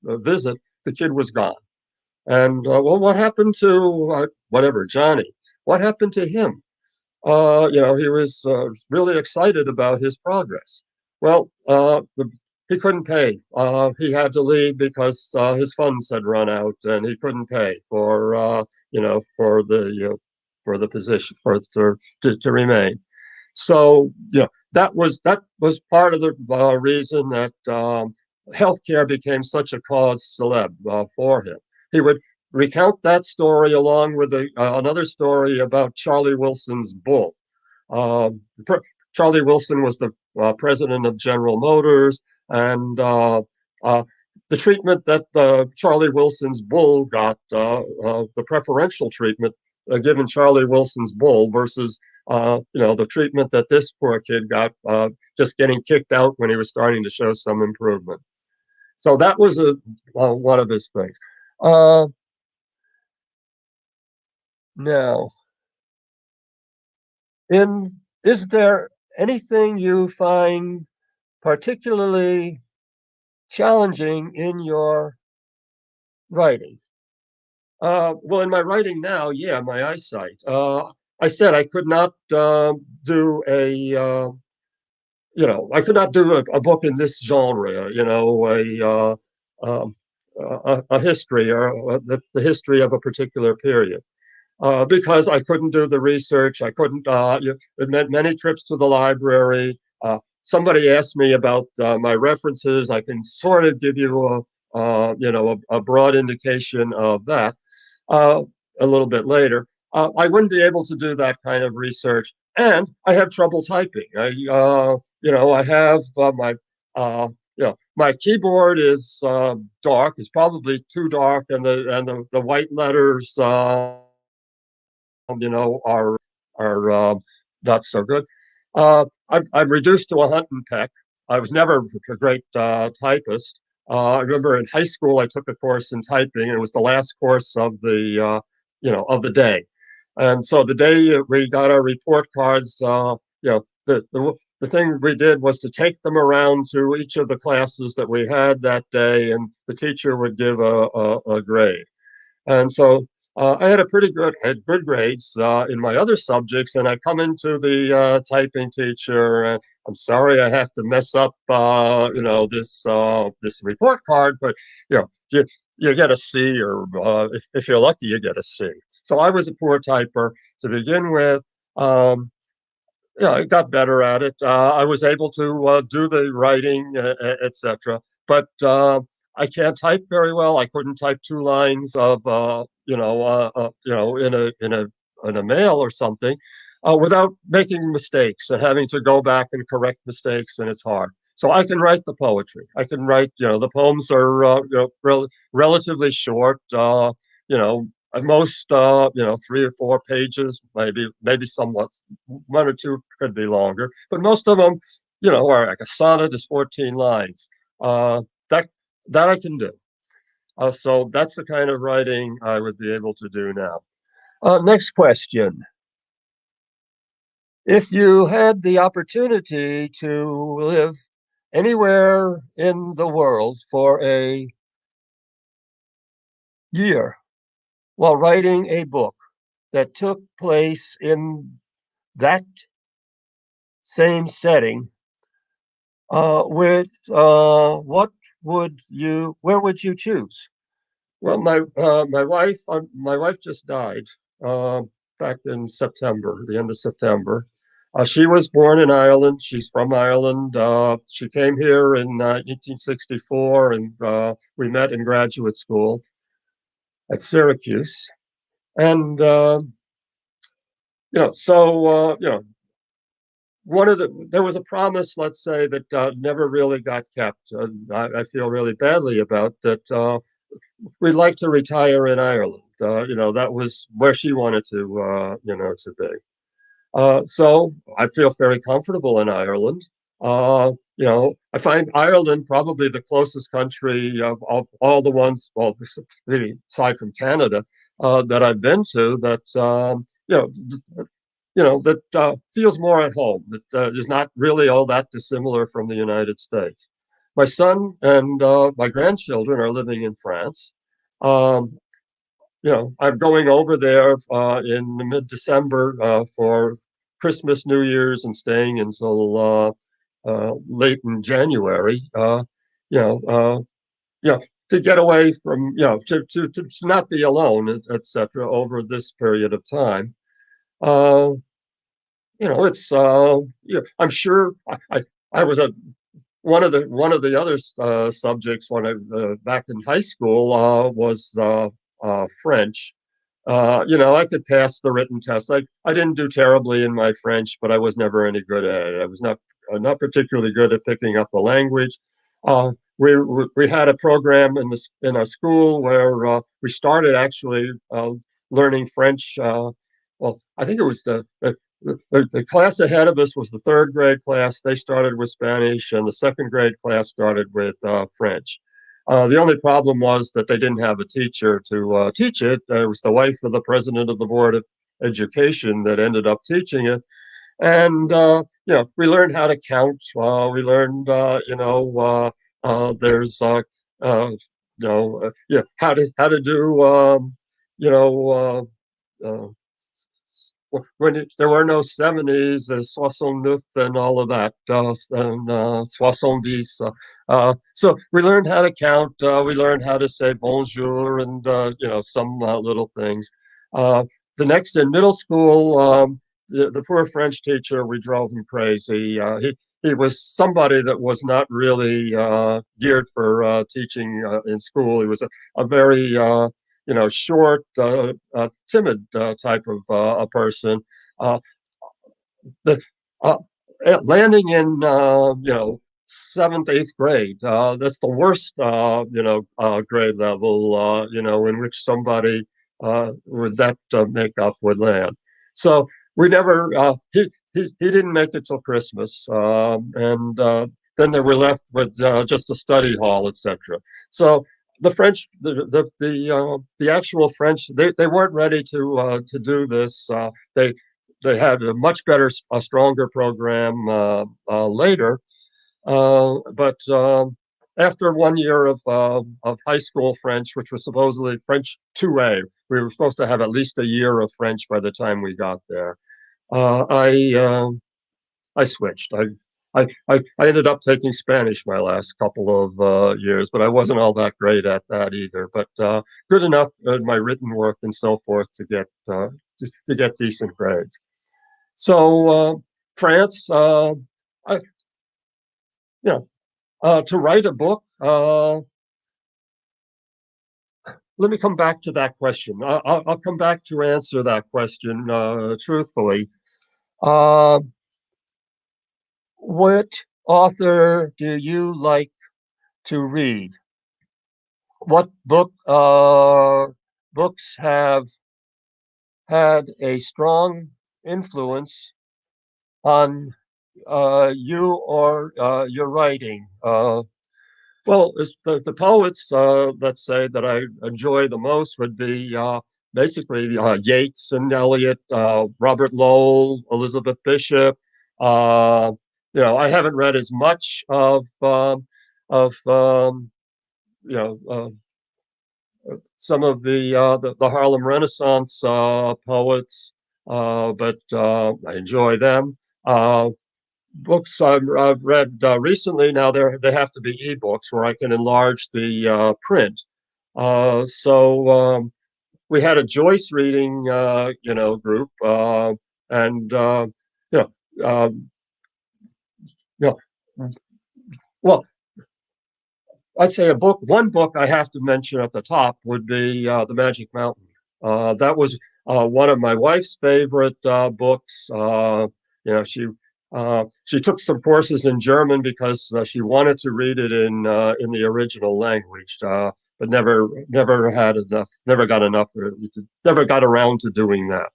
visit, the kid was gone. And well, what happened to Johnny? What happened to him? He was really excited about his progress. Well, he couldn't pay. He had to leave because his funds had run out, and he couldn't pay for the position to remain. So that was part of the reason that healthcare became such a cause célèbre for him. He would recount that story along with another story about Charlie Wilson's bull. Uh, Charlie Wilson was the president of General Motors, and the treatment that Charlie Wilson's bull got, the preferential treatment given Charlie Wilson's bull versus the treatment that this poor kid got, just getting kicked out when he was starting to show some improvement. So that was one of his things. Now, is there anything you find particularly challenging in your writing? Well, in my writing now, yeah, my eyesight. I said I could not do I could not do a book in this genre, a history or the history of a particular period. Because I couldn't do the research. I couldn't, it meant many trips to the library. Somebody asked me about my references. I can sort of give you a broad indication of that a little bit later. I wouldn't be able to do that kind of research, and I have trouble typing. I have my keyboard is dark. It's probably too dark, and the white letters are not so good. I'm reduced to a hunt and peck. I was never a great typist. I remember in high school I took a course in typing, and it was the last course of the day. And so the day we got our report cards, the thing we did was to take them around to each of the classes that we had that day, and the teacher would give a grade. And so I had good grades in my other subjects, and I come into the typing teacher, and I'm sorry I have to mess up, this report card, but you get a C, or if you're lucky, you get a C. So I was a poor typer to begin with. I got better at it. I was able to do the writing, etc. But I can't type very well. I couldn't type 2 lines of in a mail or something without making mistakes and having to go back and correct mistakes, and it's hard. So I can write the poetry. I can write. The poems are relatively short. At most, 3 or 4 pages, maybe somewhat 1 or 2 could be longer, but most of them, are like a sonnet is 14 lines. That I can do. So that's the kind of writing I would be able to do now. Next question. If you had the opportunity to live anywhere in the world for a year while writing a book that took place in that same setting, where would you choose? Well, my wife just died uh, back in September, the end of September. She was born in Ireland. She's from Ireland. She came here in 1864, and we met in graduate school at Syracuse. And there was a promise, let's say, that never really got kept. I feel really badly about that. We'd like to retire in Ireland. That was where she wanted to be. So I feel very comfortable in Ireland. I find Ireland probably the closest country of all the ones, well, really aside from Canada, that I've been to that feels more at home. That is not really all that dissimilar from the United States. My son and my grandchildren are living in France. Um, I'm going over there in mid-December for Christmas, New Year's, and staying until late in January. You know, uh, to get away from, to not be alone, etc. Over this period of time. Uh, it's I'm sure I was a one of the other subjects when I back in high school was French. I could pass the written test. I didn't do terribly in my French, but I was never any good at it. I was not particularly good at picking up the language. We had a program in our school where we started actually learning French. Well, I think it was the class ahead of us was the third grade class. They started with Spanish, and the second grade class started with French. The only problem was that they didn't have a teacher to teach it. It was the wife of the president of the board of education that ended up teaching it. And we learned how to count. We learned, there's, how to do, uh, there were no 70s, 69 and all of that, and 70. So we learned how to count. We learned how to say bonjour and, some little things. The next in middle school, the poor French teacher, we drove him crazy. He was somebody that was not really geared for teaching in school. He was a very short, timid type of a person. Uh, the landing in seventh, eighth grade. That's the worst grade level in which somebody with that makeup would land. So we never. He didn't make it till Christmas, and then they were left with just a study hall, etc. So the French, the actual French, they weren't ready to do this. They had a much better, a stronger program later, but after 1 year of high school French, which was supposedly French 2A, we were supposed to have at least a year of French by the time we got there. I switched. I ended up taking Spanish my last couple of years, but I wasn't all that great at that either. But good enough in my written work and so forth to get decent grades. So France, I, to write a book. Let me come back to that question. I'll come back to answer that question truthfully. Uh, what author do you like to read? What books have had a strong influence on you or your writing? Well, it's the poets, let's say, that I enjoy the most would be basically Yeats and Eliot, Robert Lowell, Elizabeth Bishop. Uh, I haven't read as much of you know some of the Harlem Renaissance poets. but I enjoy them. Books I've read recently, now they have to be ebooks where I can enlarge the print. So we had a Joyce reading, group, and you know, um, you know, well, I'd say one book I have to mention at the top would be The Magic Mountain. That was one of my wife's favorite books. She took some courses in German because she wanted to read it in the original language, but never had enough, never got around to doing that.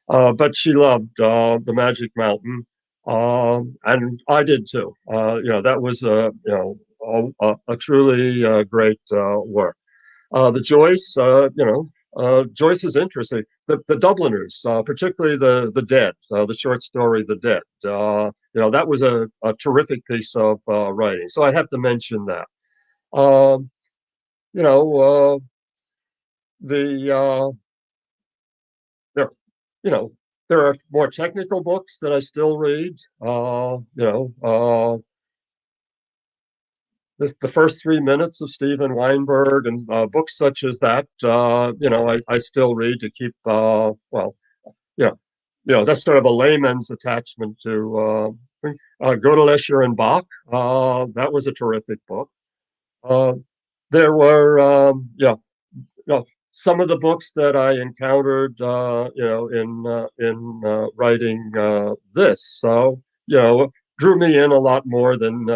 But she loved The Magic Mountain, and I did too. That was a truly great work. The Joyce, Joyce is interesting. The Dubliners, particularly the Dead, the short story "The Dead." That was a terrific piece of writing. So I have to mention that. Um, you know, the there, you know, there are more technical books that I still read. The first 3 minutes of Steven Weinberg and books such as that, I still read to keep, yeah, that's sort of a layman's attachment to Gödel, and Bach. That was a terrific book. Uh, there were, some of the books that I encountered, in writing this. So, drew me in a lot more than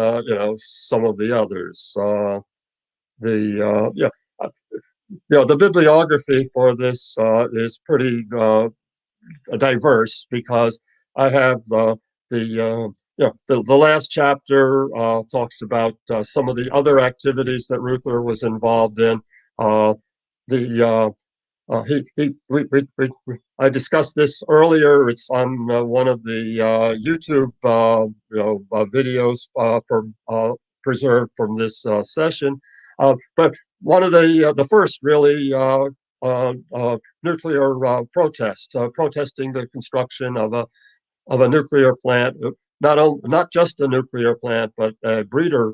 some of the others. The yeah, the bibliography for this is pretty diverse because I have the last chapter talks about some of the other activities that Ruther was involved in. The I discussed this earlier. It's on one of the YouTube videos preserved from this session. But one of the first really nuclear protest, protesting the construction of a nuclear plant, not just a nuclear plant, but a breeder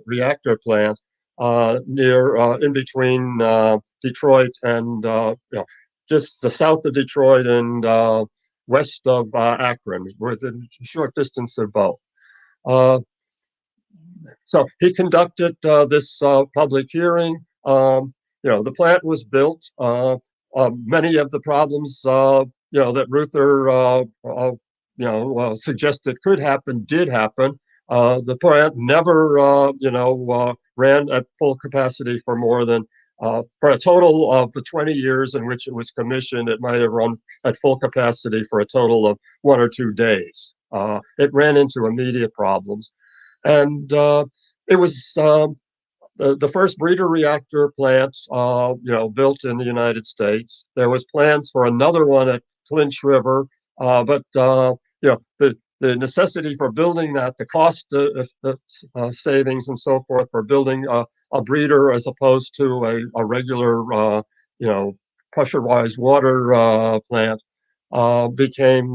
reactor plant near in between Detroit and just the south of Detroit and west of Akron. We're at a short distance of both. So he conducted this public hearing. The plant was built. Many of the problems, that Ruther, suggested could happen, did happen. The plant never, ran at full capacity for more than, for a total of the 20 years in which it was commissioned, it might have run at full capacity for a total of 1 or 2 days. It ran into immediate problems. And it was the first breeder reactor plant, built in the United States. There was plans for another one at Clinch River, but the necessity for building that, the cost savings and so forth for building a breeder as opposed to a regular, pressurized water plant became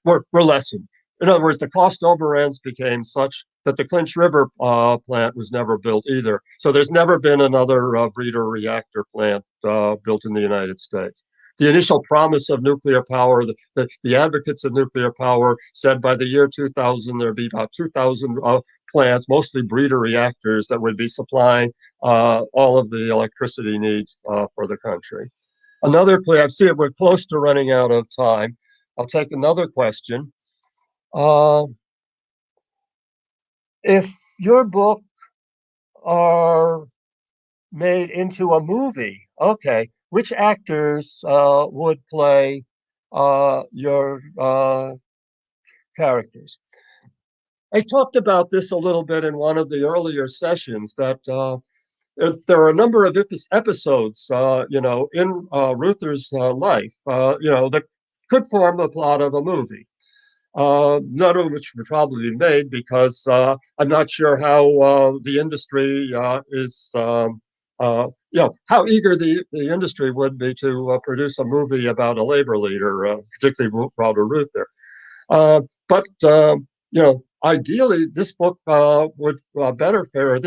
were lessened. In other words, the cost overruns became such that the Clinch River plant was never built either. So there's never been another breeder reactor plant built in the United States. The initial promise of nuclear power, the advocates of nuclear power said by the year 2000, there'd be about 2,000 plants, mostly breeder reactors, that would be supplying all of the electricity needs for the country. Another play, I see we're close to running out of time. I'll take another question. If your book are made into a movie, okay, which actors would play your characters? I talked about this a little bit in one of the earlier sessions that there are a number of episodes, in Ruther's life, that could form the plot of a movie. None of which would probably be made because I'm not sure how the industry is how eager the industry would be to produce a movie about a labor leader, particularly Walter Reuther. But ideally, this book would better fare.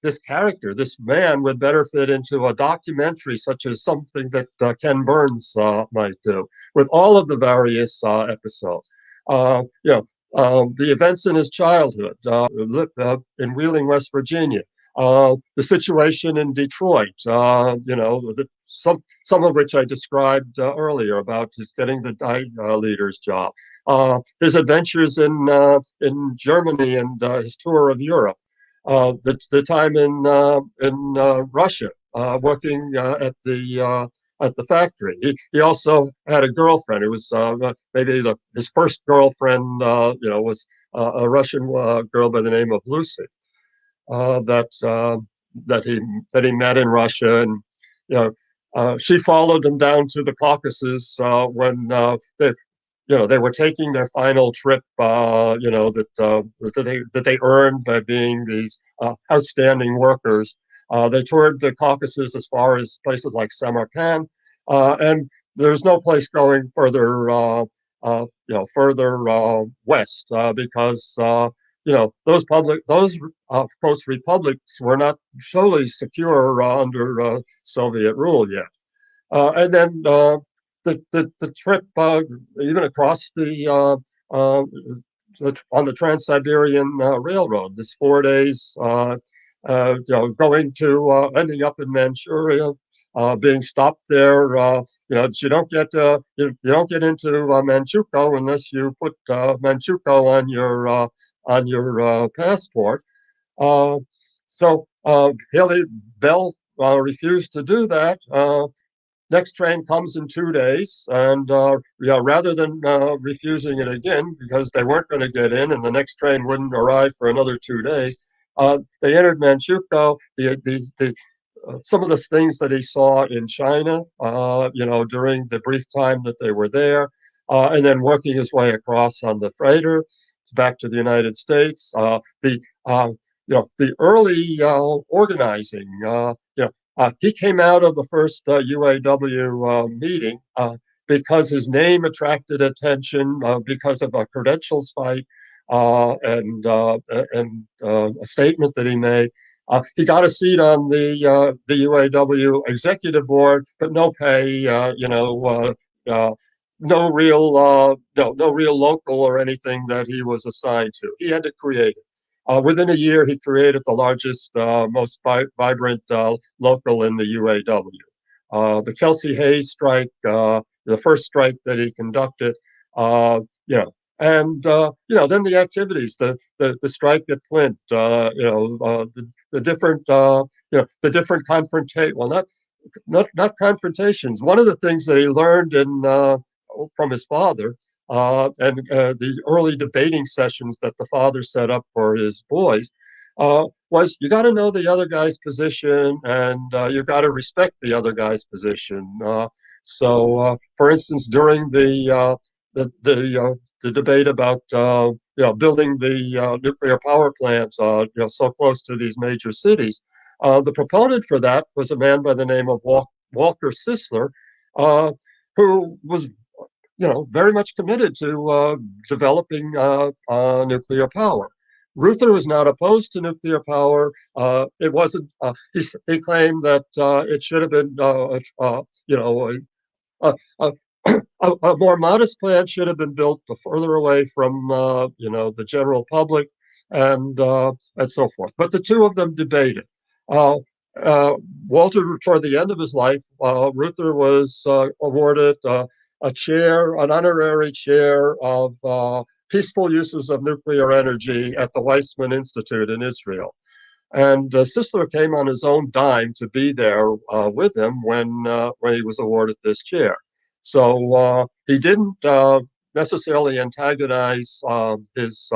This character, this man, would better fit into a documentary, such as something that Ken Burns might do, with all of the various episodes. The events in his childhood in Wheeling, West Virginia, the situation in Detroit, some of which I described earlier about his getting the leader's job, his adventures in Germany and his tour of Europe, the time in Russia, working at the factory. He also had a girlfriend. It was maybe his first girlfriend. Was a Russian girl by the name of Lucy. That he met in Russia, and she followed him down to the Caucasus when they were taking their final trip. That they earned by being these outstanding workers. They toured the Caucasus as far as places like Samarkand, and there's no place going further west because those post republics were not totally secure under Soviet rule yet. And then the trip even across on the Trans-Siberian Railroad, this 4 days, going to ending up in Manchuria, being stopped there. You don't get into Manchukuo unless you put Manchukuo on your passport. Haley Bell refused to do that. Next train comes in 2 days, and rather than refusing it again because they weren't going to get in, and the next train wouldn't arrive for another 2 days, they entered Manchukuo. Some of the things that he saw in China, during the brief time that they were there, and then working his way across on the freighter back to the United States. The early organizing. He came out of the first UAW meeting because his name attracted attention because of a credentials fight and a statement that he made. He got a seat on the UAW executive board, but no pay. No real local or anything that he was assigned to. He had to create it. Within a year, he created the largest, most vibrant local in the UAW. The Kelsey Hayes strike, the first strike that he conducted, and then the activities, the strike at Flint, the different confrontation. Well, not confrontations. One of the things that he learned from his father. And the early debating sessions that the father set up for his boys was you got to know the other guy's position, and you got to respect the other guy's position. For instance, during the debate about building the nuclear power plants so close to these major cities, the proponent for that was a man by the name of Walter Sisler, who was very much committed to developing nuclear power. Reuther was not opposed to nuclear power. It wasn't. He claimed that it should have been, a, a more modest plant should have been built further away from, the general public, and so forth. But the two of them debated. Walter, toward the end of his life, Reuther was awarded an honorary chair of peaceful uses of nuclear energy at the Weizmann Institute in Israel. And Sisler came on his own dime to be there with him when he was awarded this chair. So he didn't necessarily antagonize his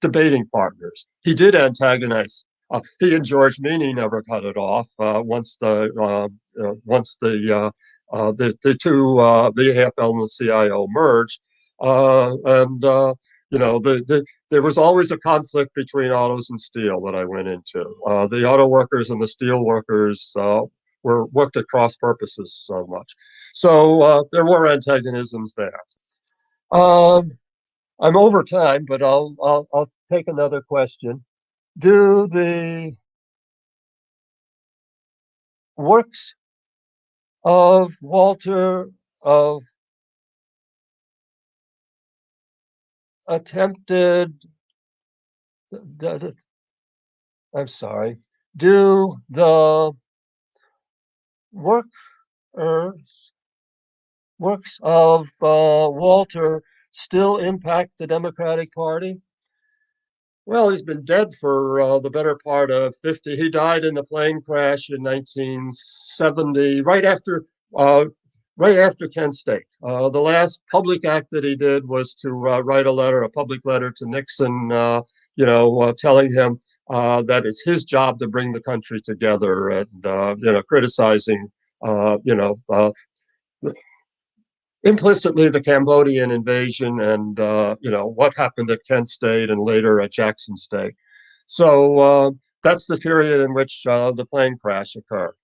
debating partners. He did antagonize. He and George Meany never cut it off once the two, the AFL and the CIO merged. there was always a conflict between autos and steel that I went into. The auto workers and the steel workers worked at cross purposes so much. So there were antagonisms there. Um, I'm over time, but I'll take another question. Do the works of Walter of attempted I'm sorry, do the work works of Walter still impact the Democratic Party? Well, he's been dead for the better part of 50. He died in a plane crash in 1970, uh, right after Kent State. The last public act that he did was to write a public letter to Nixon, telling him that it's his job to bring the country together, and criticizing, implicitly the Cambodian invasion and what happened at Kent State and later at Jackson State. So that's the period in which the plane crash occurred.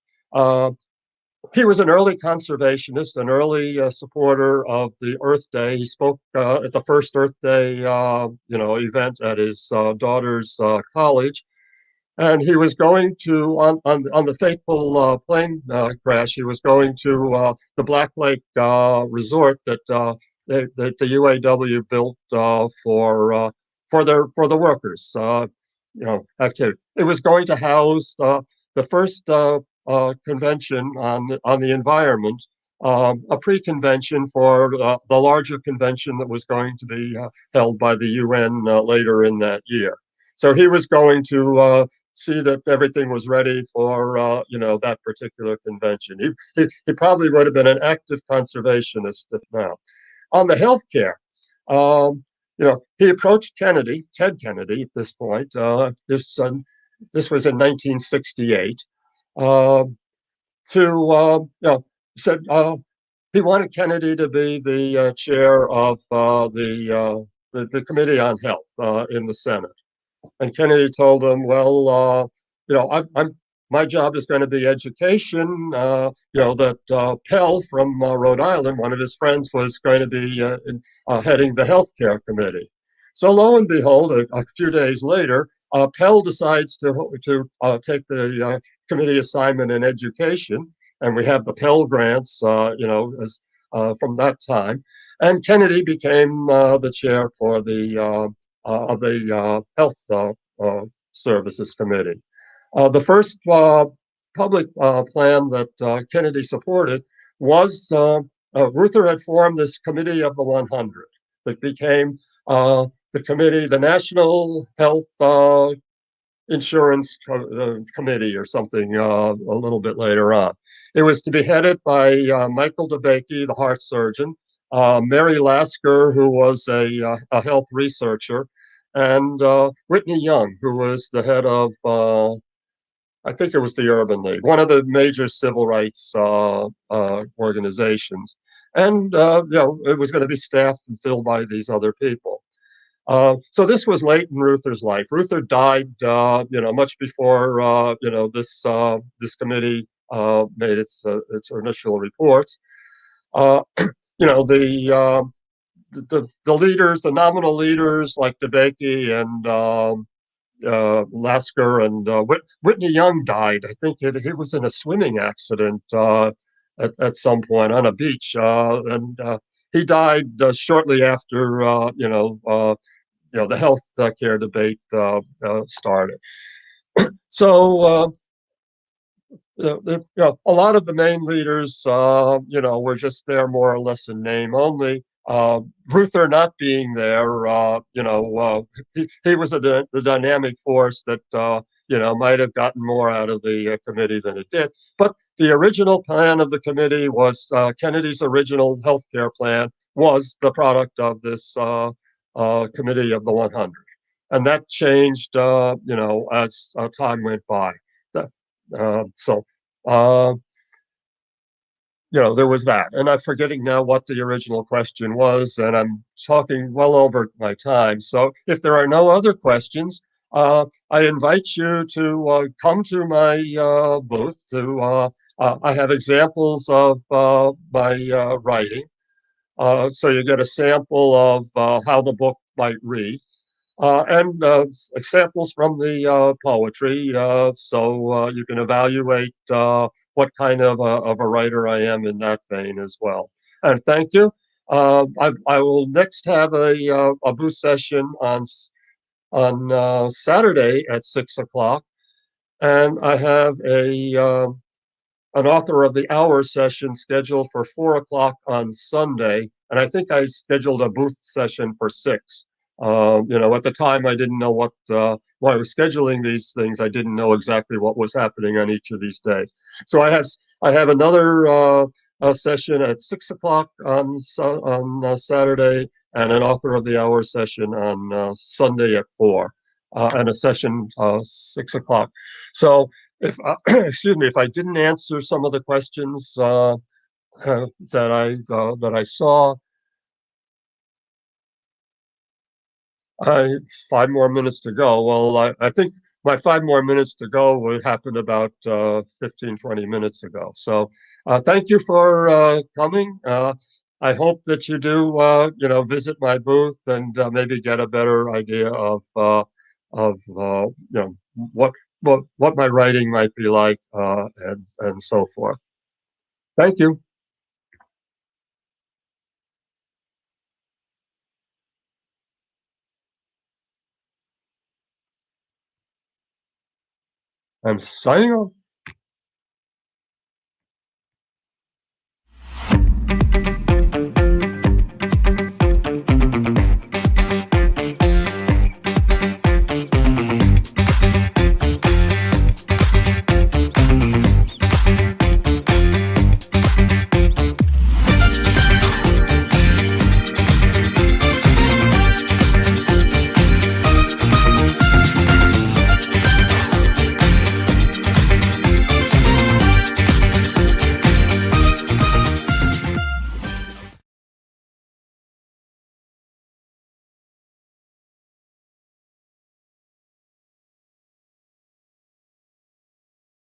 He was an early conservationist, an early supporter of the Earth Day. He spoke at the first Earth Day, event at his daughter's college. And he was going to, on the fateful plane crash, he was going to the Black Lake resort that the UAW built for the workers, activity. It was going to house the first convention on the environment, a pre-convention for the larger convention that was going to be held by the UN later in that year. So he was going to see that everything was ready for that particular convention. He probably would have been an active conservationist now. On the healthcare, he approached Ted Kennedy at this point. This was in 1968. Said he wanted Kennedy to be the chair of the Committee on Health in the Senate. And Kennedy told him, well, my job is going to be education. That Pell from Rhode Island, one of his friends, was going to be heading the healthcare committee. So lo and behold, a few days later, Pell decides to take the committee assignment in education, and we have the Pell grants, from that time. And Kennedy became the chair for of the Health Services Committee. The first public plan that Kennedy supported was Reuther had formed this Committee of the 100 that became the National Health Insurance Committee or something a little bit later on. It was to be headed by Michael DeBakey, the heart surgeon, Mary Lasker, who was a health researcher, and Whitney Young, who was the head of, I think it was the Urban League, one of the major civil rights organizations. And, it was going to be staffed and filled by these other people. So this was late in Reuther's life. Reuther died, much before, this committee made its initial reports. The leaders, the nominal leaders like DeBakey and Lasker and Whitney Young died. I think he was in a swimming accident at some point on a beach, and he died shortly after the health care debate started. So a lot of the main leaders, were just there more or less in name only. Reuther not being there, he was the dynamic force that might have gotten more out of the committee than it did. But the original plan of the committee was Kennedy's original healthcare plan was the product of this Committee of the 100, and that changed, as time went by. So. there was that. And I'm forgetting now what the original question was, and I'm talking well over my time. So if there are no other questions, I invite you to come to my booth. I have examples of my writing. So you get a sample of how the book might read. And examples from the poetry, so you can evaluate what kind of a writer I am in that vein as well. And thank you. I will next have a booth session on Saturday at 6 o'clock, and I have an author of the hour session scheduled for 4 o'clock on Sunday, and I think I scheduled a booth session for 6. At the time, I didn't know when I was scheduling these things, I didn't know exactly what was happening on each of these days. So I have another session at 6 o'clock on Saturday, and an author of the hour session on Sunday at 4, and a session 6 o'clock. So if excuse me, if I didn't answer some of the questions that I saw, 5 more minutes to go. Well, I think my 5 more minutes to go would happen about 15, 20 minutes ago. So thank you for coming. I hope that you do, visit my booth and maybe get a better idea of what my writing might be like, and so forth. Thank you. I'm signing off.